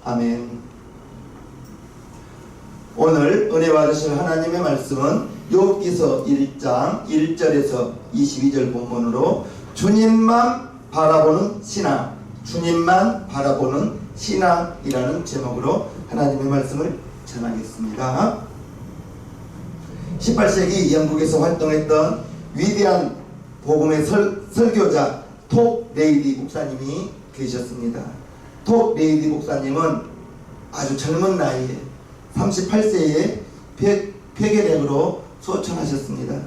아멘. 오늘 은혜와 주실 하나님의 말씀은 욥기서 1장 1절에서 22절 본문으로 주님만 바라보는 신앙, 주님만 바라보는 신앙이라는 제목으로 하나님의 말씀을 전하겠습니다. 18세기 영국에서 활동했던 위대한 복음의 설교자 톱 레이디 목사님이 계셨습니다. 톱 레이디 목사님은 아주 젊은 나이에 38세에 폐계력으로 소천하셨습니다.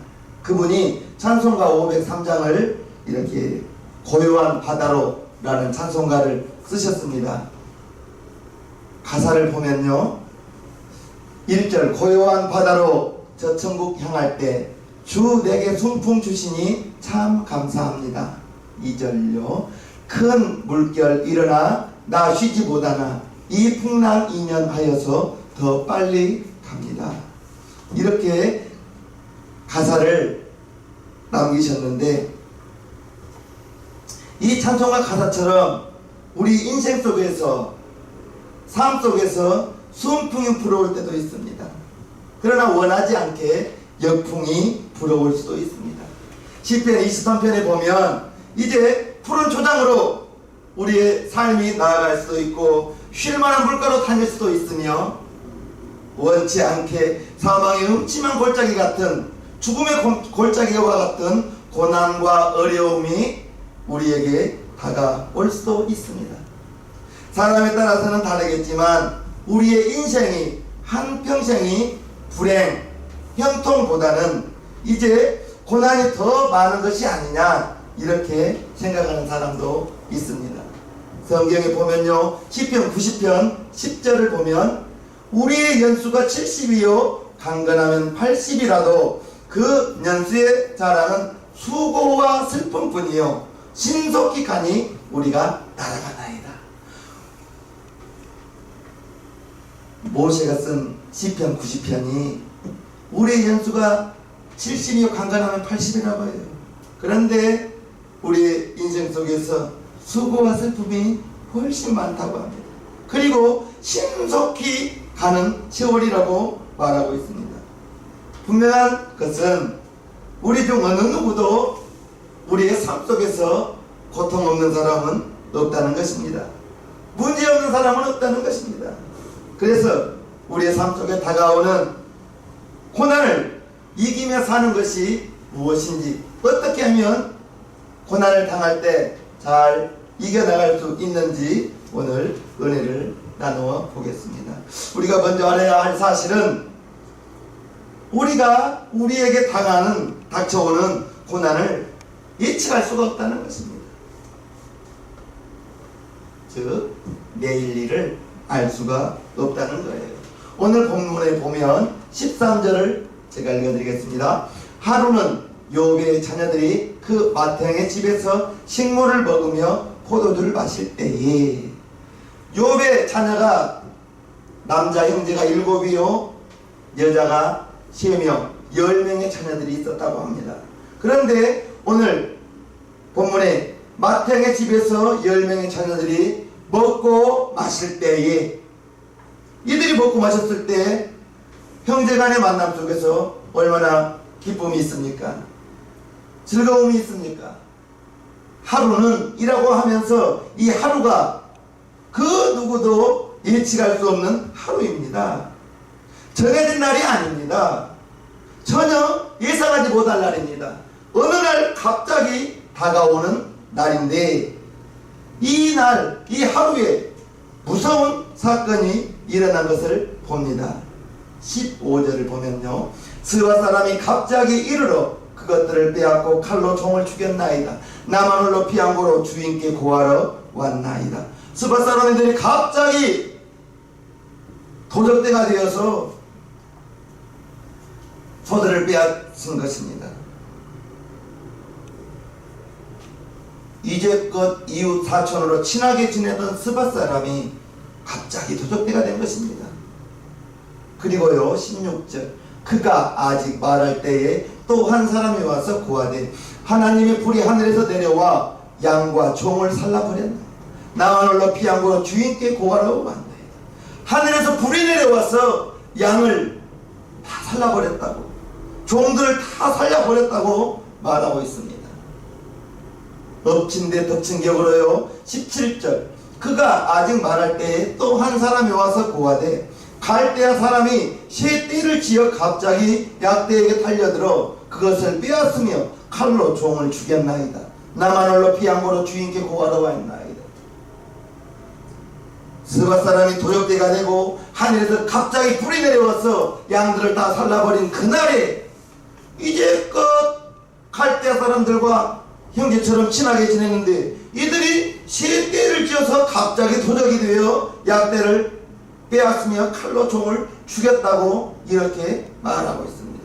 그분이 찬송가 503장을 이렇게 고요한 바다로 라는 찬송가를 쓰셨습니다. 가사를 보면요, 1절 고요한 바다로 저 천국 향할 때 주 내게 순풍 주시니 참 감사합니다. 2절요, 큰 물결 일어나 나 쉬지 못하나 이 풍랑 인연하여서 더 빨리 갑니다. 이렇게 가사를 남기셨는데, 이 찬송가 가사처럼 우리 인생 속에서, 삶 속에서 순풍이 불어올 때도 있습니다. 그러나 원하지 않게 역풍이 불어올 수도 있습니다. 시편 23편에 보면 이제 푸른 초장으로 우리의 삶이 나아갈 수도 있고 쉴만한 물가로 다닐 수도 있으며, 원치 않게 사망의 음침한 골짜기 같은, 죽음의 골짜기와 같은 고난과 어려움이 우리에게 다가올 수도 있습니다. 사람에 따라서는 다르겠지만 우리의 인생이, 한평생이 불행, 형통보다는 이제 고난이 더 많은 것이 아니냐, 이렇게 생각하는 사람도 있습니다. 성경에 보면요, 시편 90편 10절을 보면 우리의 연수가 70이요 강건하면 80이라도 그 연수의 자랑은 수고와 슬픔뿐이요 신속히 가니 우리가 날아가나이다. 모세가 쓴 시편 90편이 우리의 연수가 70이요 강건하면 80이라고 해요. 그런데 우리의 인생 속에서 수고와 슬픔이 훨씬 많다고 합니다. 그리고 신속히 가는 세월이라고 말하고 있습니다. 분명한 것은 우리 중 어느 누구도 우리의 삶 속에서 고통 없는 사람은 없다는 것입니다. 문제 없는 사람은 없다는 것입니다. 그래서 우리의 삶 속에 다가오는 고난을 이기며 사는 것이 무엇인지, 어떻게 하면 고난을 당할 때 잘 이겨나갈 수 있는지 오늘 은혜를 나누어 보겠습니다. 우리가 먼저 알아야 할 사실은 우리가 우리에게 닥쳐오는 고난을 예측할 수가 없다는 것입니다. 즉 내일 일을 알 수가 없다는 거예요. 오늘 본문에 보면 13절을 제가 읽어드리겠습니다. 하루는 욥의 자녀들이 그 마탱의 집에서 식물을 먹으며 포도주를 마실 때에, 욥의 자녀가 남자 형제가 7이요 여자가 3명, 10명의 자녀들이 있었다고 합니다. 그런데 오늘 본문에 마탱의 집에서 10명의 자녀들이 먹고 마실 때에, 이들이 먹고 마셨을 때 형제간의 만남 속에서 얼마나 기쁨이 있습니까? 즐거움이 있습니까? 하루는 이라고 하면서 이 하루가 그 누구도 예측할 수 없는 하루입니다. 정해진 날이 아닙니다. 전혀 예상하지 못할 날입니다. 어느 날 갑자기 다가오는 날인데, 이 날, 이 하루에 무서운 사건이 일어난 것을 봅니다. 15절을 보면요, 스바 사람이 갑자기 이르러 그것들을 빼앗고 칼로 종을 죽였나이다. 나만 홀로 피한고로 주인께 고하러 왔나이다. 스바 사람들이 갑자기 도적대가 되어서 소들을 빼앗은 것입니다. 이제껏 이웃 사촌으로 친하게 지내던 스바 사람이 갑자기 도적대가 된 것입니다. 그리고요, 16절, 그가 아직 말할 때에 또 한 사람이 와서 고하되 하나님의 불이 하늘에서 내려와 양과 종을 살라버렸나. 나만 홀로 피한 고로 주인께 고하러 왔네. 하늘에서 불이 내려와서 양을 다 살라버렸다고, 종들을 다 살려버렸다고 말하고 있습니다. 엎친 데 덮친 격으로요. 17절, 그가 아직 말할 때에 또 한 사람이 와서 고하되, 갈대아 사람이 새 떼를 지어 갑자기 약대에게 달려들어 그것을 빼앗으며 칼로 종을 죽였나이다. 나만 홀로 피한고로 주인께 고하러 왔나이다. 스바 사람이 도적대가 되고 하늘에서 갑자기 불이 내려와서 양들을 다 살라버린 그날에 이제껏 갈대아 사람들과 형제처럼 친하게 지냈는데 이들이 새 떼를 지어서 갑자기 도적이 되어 약대를 빼앗으며 칼로 종을 죽였다고 이렇게 말하고 있습니다.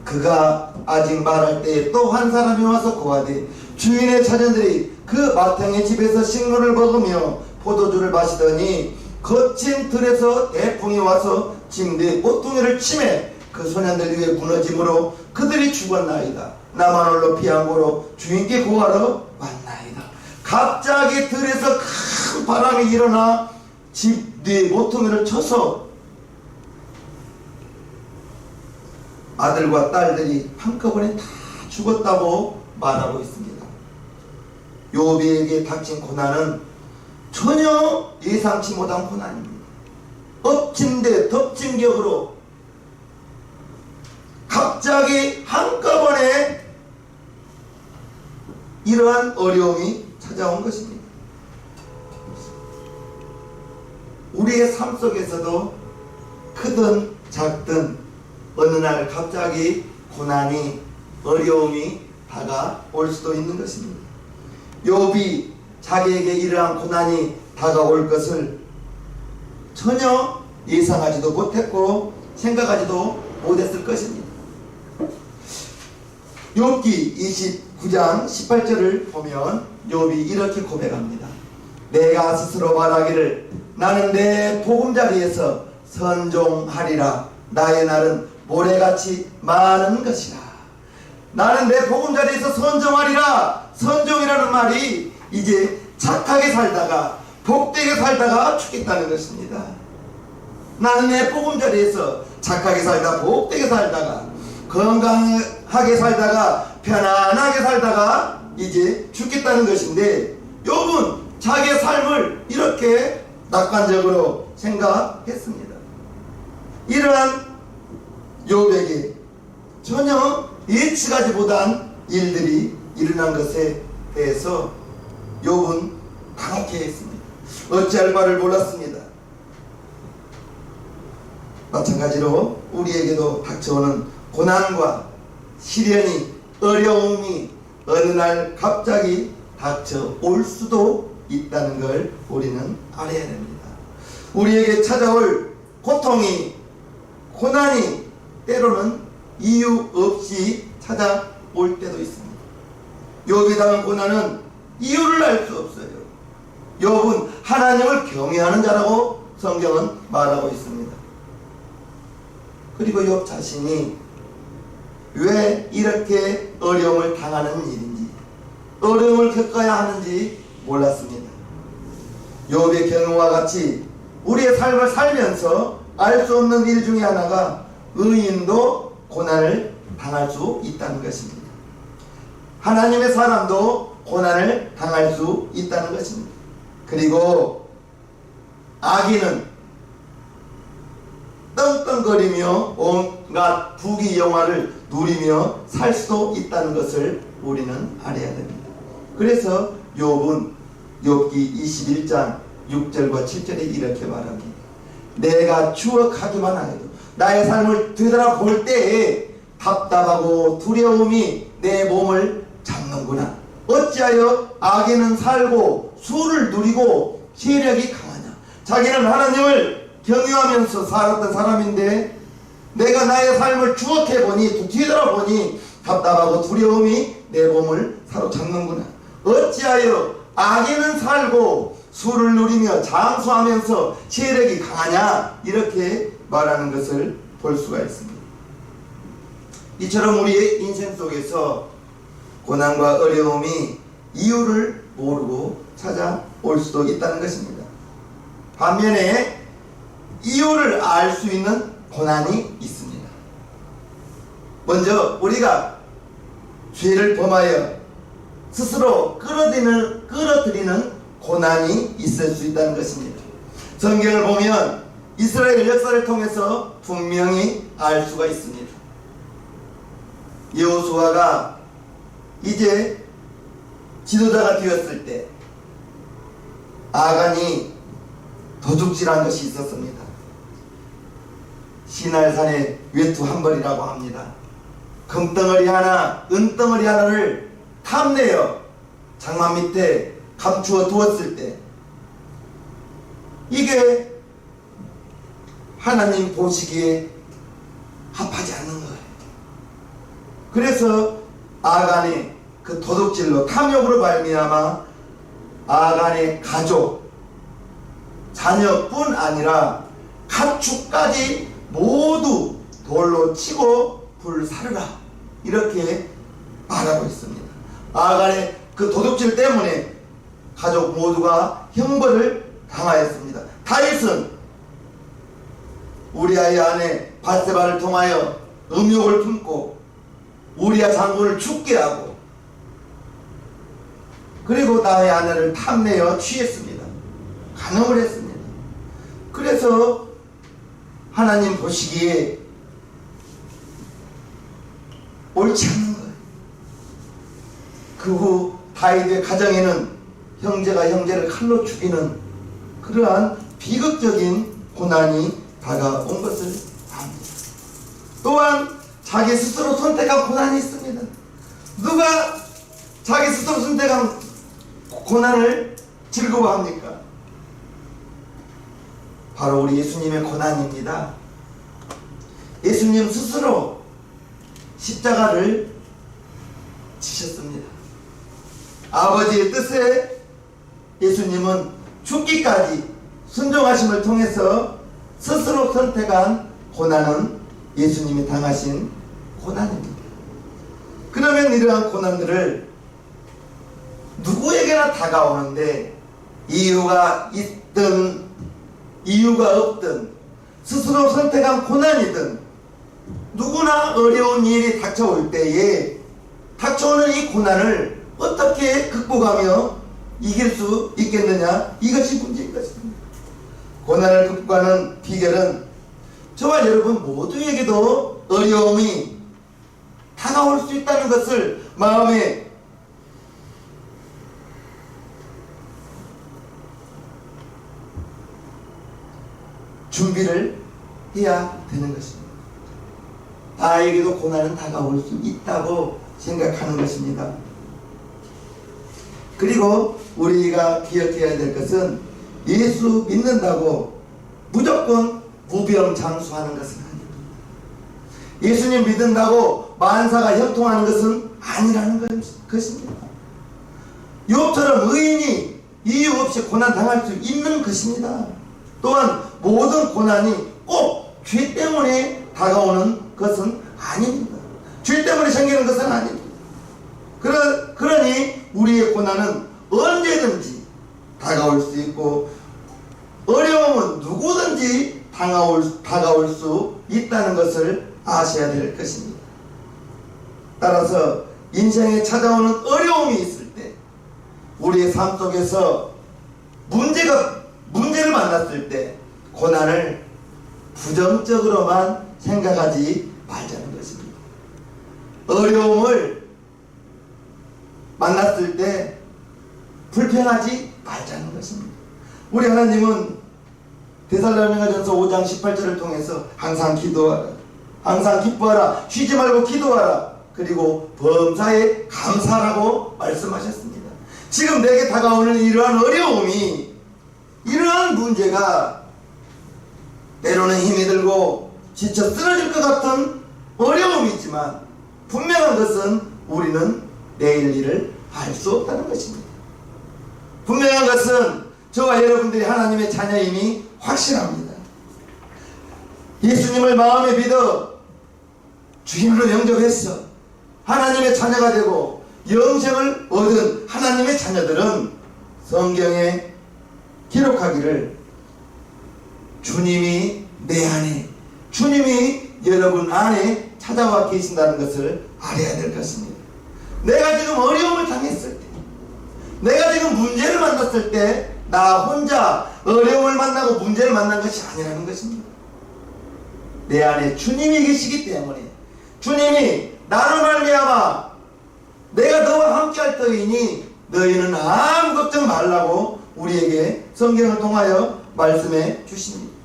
그가 아직 말할 때에 또 한 사람이 와서 고하되, 주인의 자녀들이 그 마땅의 집에서 식물을 먹으며 포도주를 마시더니 거친 들에서 대풍이 와서 침대 옷뚱이를 치매 그 소년들 위에 무너짐으로 그들이 죽었나이다. 나만 홀로 피한고로 주인께 고하러 왔나이다. 갑자기 들에서 큰 바람이 일어나 집 뒤에 모퉁이를 쳐서 아들과 딸들이 한꺼번에 다 죽었다고 말하고 있습니다. 욥에게 닥친 고난은 전혀 예상치 못한 고난입니다. 엎친 데 덮친 격으로 갑자기 한꺼번에 이러한 어려움이 찾아온 것입니다. 우리의 삶 속에서도 크든 작든 어느 날 갑자기 고난이, 어려움이 다가올 수도 있는 것입니다. 욥이 자기에게 이러한 고난이 다가올 것을 전혀 예상하지도 못했고 생각하지도 못했을 것입니다. 욥기 29장 18절을 보면 욥이 이렇게 고백합니다. 내가 스스로 말하기를 나는 내 보금자리에서 선종하리라. 나의 날은 모래같이 많은 것이라. 나는 내 보금자리에서 선종하리라. 선종이라는 말이 이제 착하게 살다가 복되게 살다가 죽겠다는 것입니다. 나는 내 보금자리에서 착하게 살다가 복되게 살다가 건강하게 살다가 편안하게 살다가 이제 죽겠다는 것인데, 욥은 자기의 삶을 이렇게 낙관적으로 생각했습니다. 이러한 욥에게 전혀 예측하지 못한 일들이 일어난 것에 대해서 욥은 당혹해했습니다. 어찌할 바를 몰랐습니다. 마찬가지로 우리에게도 닥쳐오는 고난과 시련이, 어려움이 어느 날 갑자기 닥쳐올 수도 있다는 걸 우리는 알아야 됩니다. 우리에게 찾아올 고통이, 고난이 때로는 이유 없이 찾아올 때도 있습니다. 욥이 당한 고난은 이유를 알 수 없어요. 욥은 하나님을 경외하는 자라고 성경은 말하고 있습니다. 그리고 욥 자신이 왜 이렇게 어려움을 당하는 일인지, 어려움을 겪어야 하는지 몰랐습니다. 욥의 경우와 같이 우리의 삶을 살면서 알 수 없는 일 중에 하나가 의인도 고난을 당할 수 있다는 것입니다. 하나님의 사람도 고난을 당할 수 있다는 것입니다. 그리고 악인은 떵떵거리며 온갖 부귀영화를 누리며 살 수도 있다는 것을 우리는 알아야 됩니다. 그래서 욥은 욥기 21장 6절과 7절에 이렇게 말합니다. 내가 추억하기만 하여도 나의 삶을 되돌아볼 때에 답답하고 두려움이 내 몸을 잡는구나. 어찌하여 악인은 살고 수를 누리고 세력이 강하냐. 자기는 하나님을 경유하면서 살았던 사람인데 내가 나의 삶을 추억해보니, 뒤돌아보니 답답하고 두려움이 내 몸을 사로잡는구나. 어찌하여 악인은 살고 수를 누리며 장수하면서 세력이 강하냐. 이렇게 말하는 것을 볼 수가 있습니다. 이처럼 우리의 인생 속에서 고난과 어려움이 이유를 모르고 찾아올 수도 있다는 것입니다. 반면에 이유를 알 수 있는 고난이 있습니다. 먼저 우리가 죄를 범하여 스스로 끌어들이는 고난이 있을 수 있다는 것입니다. 성경을 보면 이스라엘 역사를 통해서 분명히 알 수가 있습니다. 여호수아가 이제 지도자가 되었을 때 아간이 도둑질한 것이 있었습니다. 시날산의 외투 한 벌이라고 합니다. 금덩어리 하나, 은덩어리 하나를 탐내어 장막 밑에 감추어 두었을 때 이게 하나님 보시기에 합하지 않는 거예요. 그래서 아간의 그 도둑질로 탐욕으로 말미암아 아간의 가족, 자녀뿐 아니라 가축까지 모두 돌로 치고 불사르라 이렇게 말하고 있습니다. 아간의 그 도둑질 때문에 가족 모두가 형벌을 당하였습니다. 다윗은 우리아의 아내 밧세바를 통하여 음욕을 품고 우리아 장군을 죽게 하고 그리고 나의 아내를 탐내어 취했습니다. 간음을 했습니다. 그래서 하나님 보시기에 옳지 않은 거예요. 그 후 다윗의 가정에는 형제가 형제를 칼로 죽이는 그러한 비극적인 고난이 다가온 것을 압니다. 또한 자기 스스로 선택한 고난이 있습니다. 누가 자기 스스로 선택한 고난을 즐거워합니까? 바로 우리 예수님의 고난입니다. 예수님 스스로 십자가를 지셨습니다. 아버지의 뜻에 예수님은 죽기까지 순종하심을 통해서 스스로 선택한 고난은 예수님이 당하신 고난입니다. 그러면 이러한 고난들을 누구에게나 다가오는데 이유가 있든 이유가 없든 스스로 선택한 고난이든 누구나 어려운 일이 닥쳐올 때에 닥쳐오는 이 고난을 어떻게 극복하며 이길 수 있겠느냐, 이것이 문제인 것입니다. 고난을 극복하는 비결은 저와 여러분 모두에게도 어려움이 다가올 수 있다는 것을 마음에 준비를 해야 되는 것입니다. 나에게도 고난은 다가올 수 있다고 생각하는 것입니다. 그리고 우리가 기억해야 될 것은 예수 믿는다고 무조건 무병장수하는 것은 아닙니다. 예수님 믿는다고 만사가 형통하는 것은 아니라는 것입니다. 욥처럼 의인이 이유 없이 고난 당할 수 있는 것입니다. 또한 모든 고난이 꼭 죄 때문에 다가오는 것은 아닙니다. 죄 때문에 생기는 것은 아닙니다. 그러니 우리의 고난은 언제든지 다가올 수 있고 어려움은 누구든지 다가올 수 있다는 것을 아셔야 될 것입니다. 따라서 인생에 찾아오는 어려움이 있을 때 우리의 삶 속에서 문제를 만났을 때 고난을 부정적으로만 생각하지 말자는 것입니다. 어려움을 만났을 때 불평하지 말자는 것입니다. 우리 하나님은 데살로니가전서 5장 18절을 통해서 항상 기도하라, 항상 기뻐하라, 쉬지 말고 기도하라, 그리고 범사에 감사하라고 말씀하셨습니다. 지금 내게 다가오는 이러한 어려움이, 이러한 문제가 때로는 힘이 들고 지쳐 쓰러질 것 같은 어려움이지만 분명한 것은 우리는 내일 일을 알 수 없다는 것입니다. 분명한 것은 저와 여러분들이 하나님의 자녀임이 확실합니다. 예수님을 마음에 믿어 주님으로 영접했어 하나님의 자녀가 되고 영생을 얻은 하나님의 자녀들은 성경에 기록하기를 주님이 내 안에, 주님이 여러분 안에 찾아와 계신다는 것을 알아야 될 것입니다. 내가 지금 어려움을 당했을 때, 내가 지금 문제를 만났을 때 나 혼자 어려움을 만나고 문제를 만난 것이 아니라는 것입니다. 내 안에 주님이 계시기 때문에, 주님이 나로 말미암아 내가 너와 함께할 터이니 너희는 아무 걱정 말라고 우리에게 성경을 통하여 말씀해 주십니다.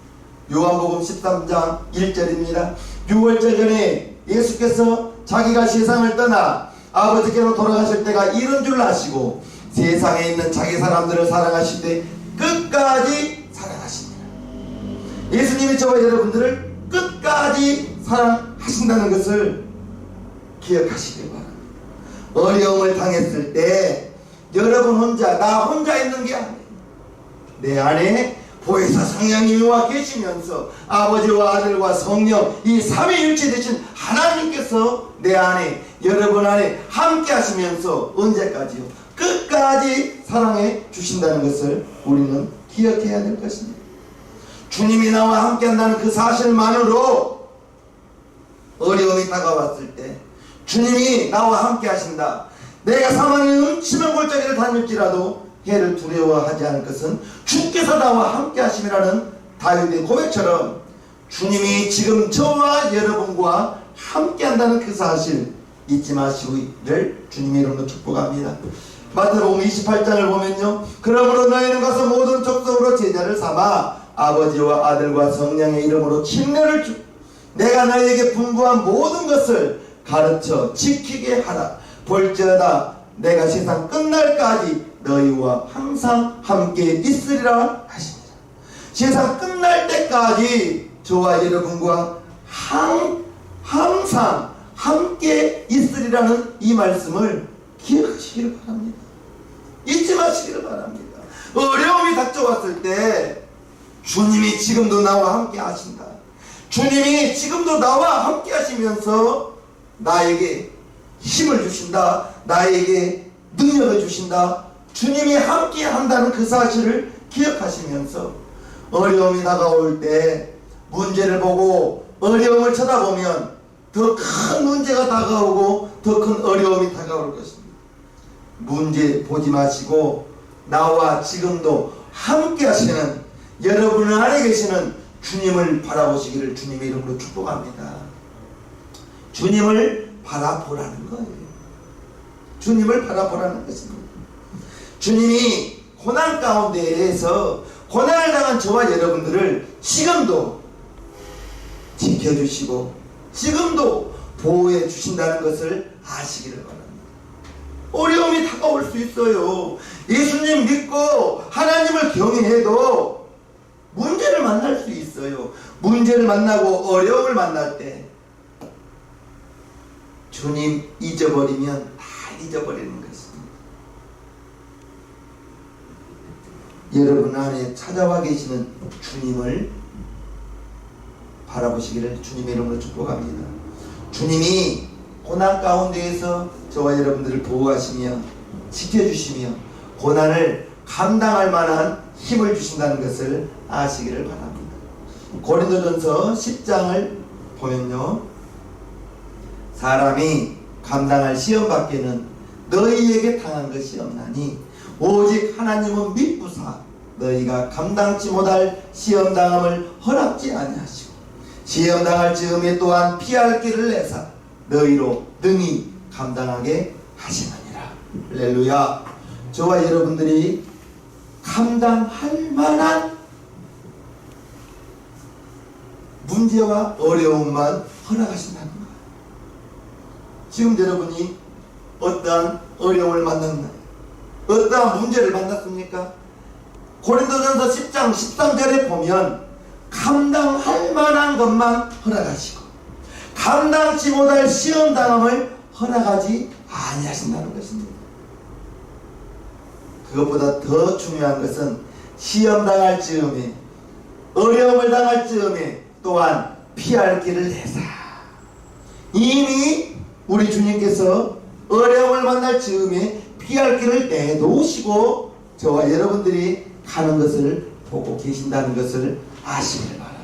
요한복음 13장 1절입니다. 6월절 전에 예수께서 자기가 세상을 떠나 아버지께로 돌아가실 때가 이른 줄 아시고 세상에 있는 자기 사람들을 사랑하실 때 끝까지 사랑하십니다. 예수님이 저와 여러분들을 끝까지 사랑하신다는 것을 기억하시길 바랍니다. 어려움을 당했을 때 여러분 혼자, 나 혼자 있는 게 아니에요. 내 안에 보혜사 성령님이 와 계시면서 아버지와 아들과 성령 이 삼위일체 되신 하나님께서 내 안에, 여러분 안에 함께 하시면서 언제까지요? 끝까지 사랑해 주신다는 것을 우리는 기억해야 될 것입니다. 주님이 나와 함께 한다는 그 사실만으로 어려움이 다가왔을 때 주님이 나와 함께 하신다. 내가 사망의 음침한 골짜기를 다닐지라도 해를 두려워하지 않을 것은 주께서 나와 함께 하심이라는 다윗의 고백처럼 주님이 지금 저와 여러분과 함께 한다는 그 사실 잊지 마시기를 주님의 이름으로 축복합니다. 마태복음 28장을 보면요, 그러므로 너희는 가서 모든 족속으로 제자를 삼아 아버지와 아들과 성령의 이름으로 침례를 주 내가 너희에게 분부한 모든 것을 가르쳐 지키게 하라. 볼지어다 내가 세상 끝날까지 너희와 항상 함께 있으리라 하십니다. 세상 끝날 때까지 저와 여러분과 항상 함께 있으리라는 이 말씀을 기억하시기를 바랍니다. 잊지 마시기를 바랍니다. 어려움이 닥쳐왔을 때 주님이 지금도 나와 함께 하신다. 주님이 지금도 나와 함께 하시면서 나에게 힘을 주신다. 나에게 능력을 주신다. 주님이 함께 한다는 그 사실을 기억하시면서 어려움이 다가올 때 문제를 보고 어려움을 쳐다보면 더 큰 문제가 다가오고 더 큰 어려움이 다가올 것입니다. 문제 보지 마시고 나와 지금도 함께 하시는 여러분 안에 계시는 주님을 바라보시기를 주님의 이름으로 축복합니다. 주님을 바라보라는 거예요. 주님을 바라보라는 것입니다. 주님이 고난 가운데에서 고난을 당한 저와 여러분들을 지금도 지켜주시고 지금도 보호해 주신다는 것을 아시기를 바랍니다. 어려움이 다가올 수 있어요. 예수님 믿고 하나님을 경외해도 문제를 만날 수 있어요. 문제를 만나고 어려움을 만날 때 주님 잊어버리면 다 잊어버리는 것입니다. 여러분 안에 찾아와 계시는 주님을 바라보시기를 주님의 이름으로 축복합니다. 주님이 고난 가운데에서 저와 여러분들을 보호하시며 지켜주시며 고난을 감당할 만한 힘을 주신다는 것을 아시기를 바랍니다. 고린도전서 10장을 보면요, 사람이 감당할 시험 밖에는 너희에게 당한 것이 없나니 오직 하나님은 믿부사 너희가 감당치 못할 시험 당함을 허락지 아니하시고 시험 당할 즈음에 또한 피할 길을 내사 너희로 능히 감당하게 하시느니라. 할렐루야. 저와 여러분들이 감당할 만한 문제와 어려움만 허락하신다는 거예요. 지금 여러분이 어떠한 어려움을 만났나요? 어떠한 문제를 만났습니까? 고린도전서 10장 13절에 보면 감당할 만한 것만 허락하시고 감당치 못할 시험당함을 허락하지 아니하신다는 것입니다. 그것보다 더 중요한 것은 시험당할 즈음에 어려움을 당할 즈음에 또한 피할 길을 내사. 이미 우리 주님께서 어려움을 만날 즈음에 피할 길을 내놓으시고 저와 여러분들이 가는 것을 보고 계신다는 것을 아시길 바랍니다.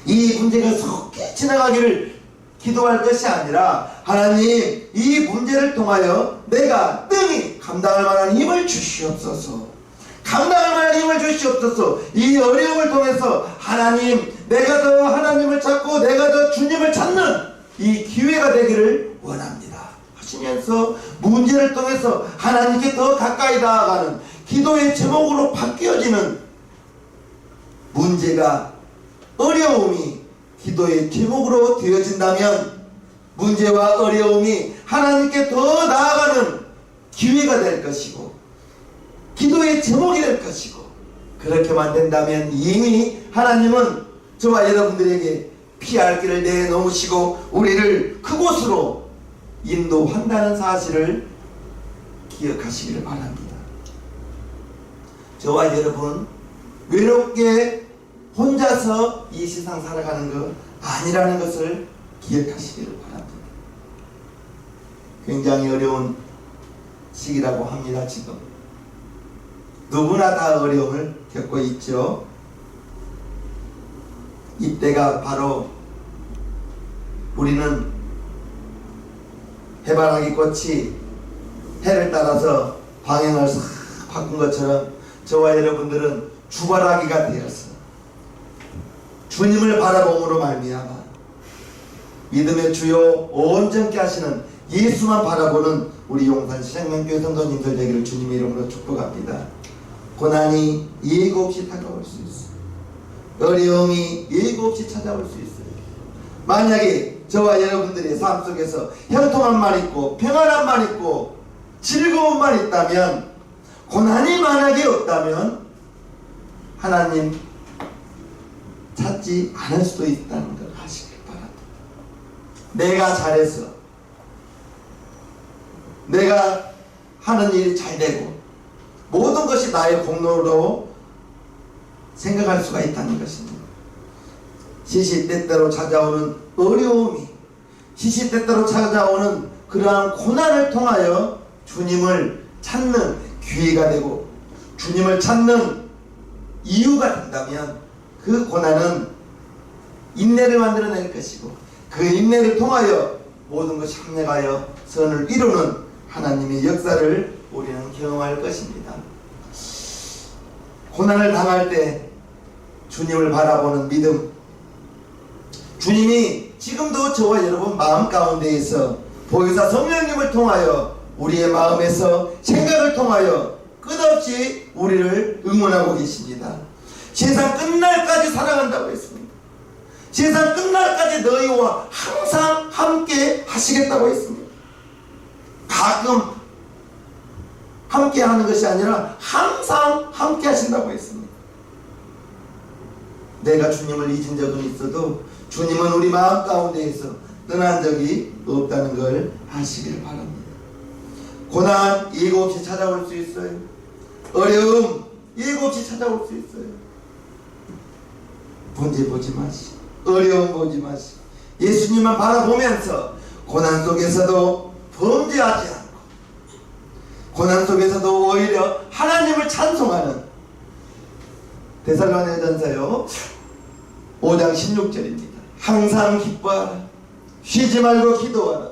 이 문제가 속히 지나가기를 기도할 것이 아니라 하나님 이 문제를 통하여 내가 능히 감당할 만한 힘을 주시옵소서. 감당할 만한 힘을 주시옵소서. 이 어려움을 통해서 하나님 내가 더 하나님을 찾고 내가 더 주님을 찾는 이 기회가 되기를 원합니다 하시면서 문제를 통해서 하나님께 더 가까이 나아가는 기도의 제목으로 바뀌어지는 문제가 어려움이 기도의 제목으로 되어진다면 문제와 어려움이 하나님께 더 나아가는 기회가 될 것이고 기도의 제목이 될 것이고 그렇게만 된다면 이미 하나님은 저와 여러분들에게 피할 길을 내놓으시고 우리를 그곳으로 인도한다는 사실을 기억하시기를 바랍니다. 저와 여러분 외롭게 혼자서 이 세상 살아가는 것 아니라는 것을 기억하시기를 바랍니다. 굉장히 어려운 시기라고 합니다. 지금 누구나 다 어려움을 겪고 있죠. 이때가 바로 우리는 해바라기 꽃이 해를 따라서 방향을 싹 바꾼 것처럼 저와 여러분들은 주바라기가 되어서 주님을 바라봄으로 말미암아 믿음의 주요 온전케 하시는 예수만 바라보는 우리 용산 생명교회 성도님들 되기를 주님의 이름으로 축복합니다. 고난이 예고 없이 다가올 수 있어요. 어려움이 예고 없이 찾아올 수 있어요. 만약에 저와 여러분들의 삶 속에서 형통함만 있고 평안함만 있고 즐거움만 있다면 고난이 만약에 없다면 하나님 찾지 않을 수도 있다는 걸 아시길 바랍니다. 내가 잘해서 내가 하는 일이 잘 되고 모든 것이 나의 공로로 생각할 수가 있다는 것입니다. 시시때때로 찾아오는 어려움이 시시때때로 찾아오는 그러한 고난을 통하여 주님을 찾는 기회가 되고 주님을 찾는 이유가 된다면 그 고난은 인내를 만들어낼 것이고 그 인내를 통하여 모든 것이 합력하여 선을 이루는 하나님의 역사를 우리는 경험할 것입니다. 고난을 당할 때 주님을 바라보는 믿음, 주님이 지금도 저와 여러분 마음 가운데에서 보혜사 성령님을 통하여 우리의 마음에서 생각을 통하여 끝없이 우리를 응원하고 계십니다. 세상 끝날까지 사랑한다고 했습니다. 세상 끝날까지 너희와 항상 함께 하시겠다고 했습니다. 가끔 함께 하는 것이 아니라 항상 함께 하신다고 했습니다. 내가 주님을 잊은 적은 있어도 주님은 우리 마음 가운데에서 떠난 적이 없다는 걸 아시길 바랍니다. 고난 예고 없이 찾아올 수 있어요. 어려움 예고 없이 찾아올 수 있어요. 문제 보지 마시고 어려움 보지 마시고 예수님만 바라보면서 고난 속에서도 범죄하지 않고 고난 속에서도 오히려 하나님을 찬송하는 데살로니가전서요 5장 16절입니다. 항상 기뻐하라. 쉬지 말고 기도하라.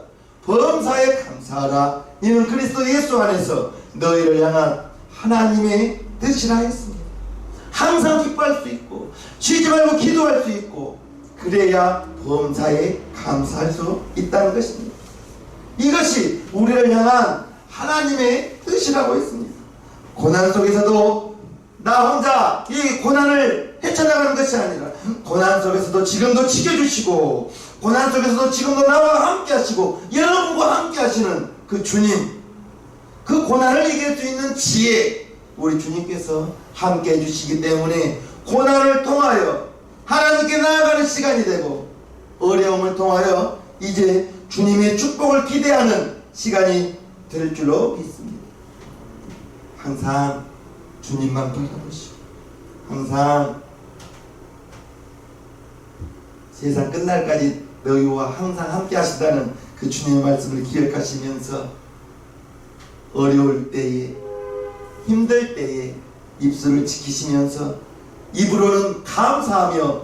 범사에 감사하라. 이는 그리스도 예수 안에서 너희를 향한 하나님의 뜻이라 했습니다. 항상 기뻐할 수 있고 쉬지 말고 기도할 수 있고 그래야 범사에 감사할 수 있다는 것입니다. 이것이 우리를 향한 하나님의 뜻이라고 했습니다. 고난 속에서도 나 혼자 이 고난을 헤쳐나가는 것이 아니라 고난 속에서도 지금도 지켜주시고 고난 속에서도 지금도 나와 함께 하시고 여러분과 함께 하시는 그 주님, 그 고난을 이길 수 있는 지혜 우리 주님께서 함께 해주시기 때문에 고난을 통하여 하나님께 나아가는 시간이 되고 어려움을 통하여 이제 주님의 축복을 기대하는 시간이 될 줄로 믿습니다. 항상 주님만 바라보시고 항상 세상 끝날까지 너희와 항상 함께 하신다는 그 주님의 말씀을 기억하시면서 어려울 때에 힘들 때에 입술을 지키시면서 입으로는 감사하며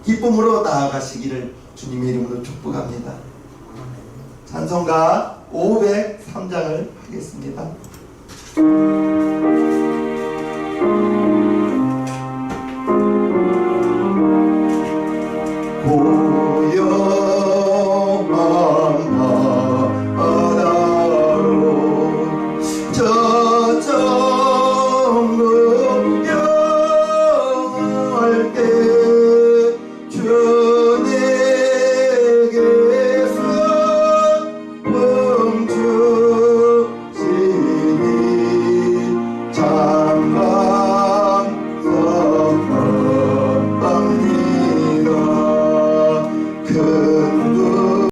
기쁨으로 나아가시기를 주님의 이름으로 축복합니다. 찬송가 503장을 하겠습니다.